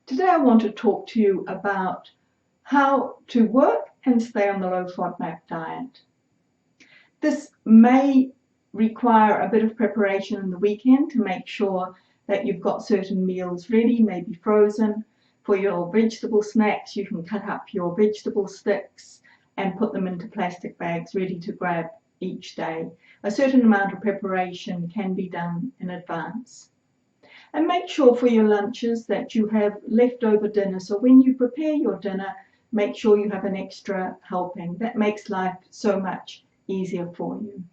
Today I want to talk to you about how to work and stay on the low Fodmap diet. This may require a bit of preparation in the weekend to make sure that you've got certain meals ready, maybe frozen. For your vegetable snacks, you can cut up your vegetable sticks and put them into plastic bags ready to grab each day. A certain amount of preparation can be done in advance. And make sure for your lunches that you have leftover dinner. So when you prepare your dinner, make sure you have an extra helping. That makes life so much easier for you.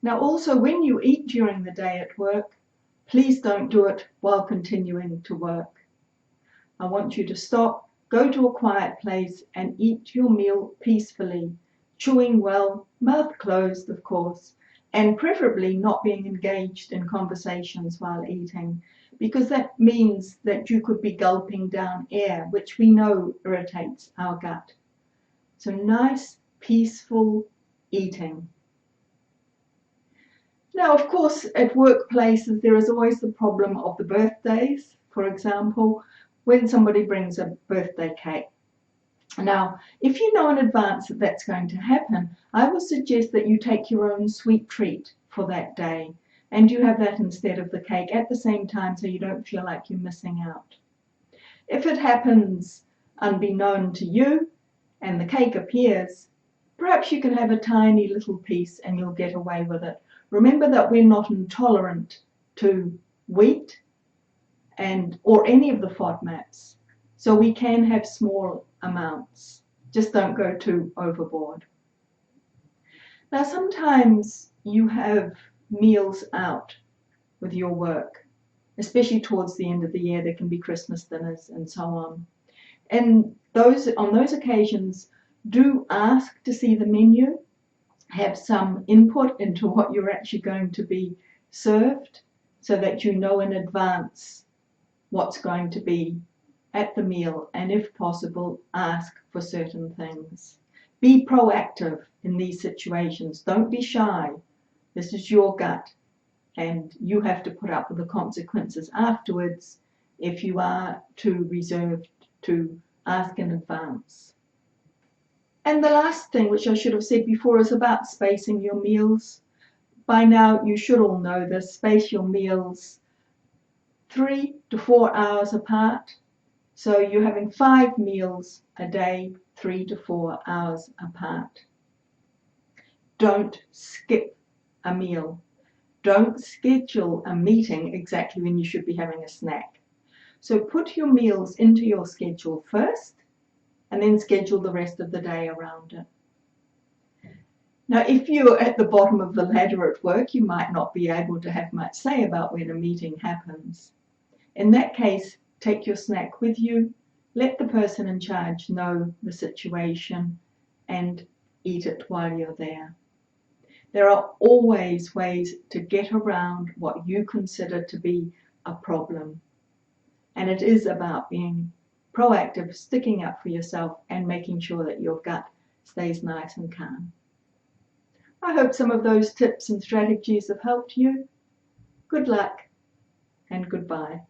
Now also, when you eat during the day at work, please don't do it while continuing to work. I want you to stop, go to a quiet place and eat your meal peacefully, chewing well, mouth closed of course, and preferably not being engaged in conversations while eating, because that means that you could be gulping down air, which we know irritates our gut. So nice, peaceful eating. Now, of course, at workplaces, there is always the problem of the birthdays. For example, when somebody brings a birthday cake. Now, if you know in advance that that's going to happen, I would suggest that you take your own sweet treat for that day, and you have that instead of the cake at the same time, so you don't feel like you're missing out. If it happens unbeknown to you and the cake appears, perhaps you can have a tiny little piece and you'll get away with it. Remember that we're not intolerant to wheat or any of the FODMAPs, so we can have small amounts. Just don't go too overboard. Now sometimes you have meals out with your work, especially towards the end of the year. There can be Christmas dinners and so on. And on those occasions, do ask to see the menu, have some input into what you're actually going to be served, so that you know in advance what's going to be at the meal, and if possible, ask for certain things. Be proactive in these situations. Don't be shy. This is your gut, and you have to put up with the consequences afterwards if you are too reserved to ask in advance. And the last thing, which I should have said before, is about spacing your meals. By now you should all know this. Space your meals 3 to 4 hours apart. So you're having 5 meals a day, 3 to 4 hours apart. Don't skip a meal. Don't schedule a meeting exactly when you should be having a snack. So put your meals into your schedule first, and then schedule the rest of the day around it. Now, if you're at the bottom of the ladder at work, you might not be able to have much say about when a meeting happens. In that case, take your snack with you, let the person in charge know the situation, and eat it while you're there. There are always ways to get around what you consider to be a problem. And it is about being proactive, sticking up for yourself, and making sure that your gut stays nice and calm. I hope some of those tips and strategies have helped you. Good luck and goodbye.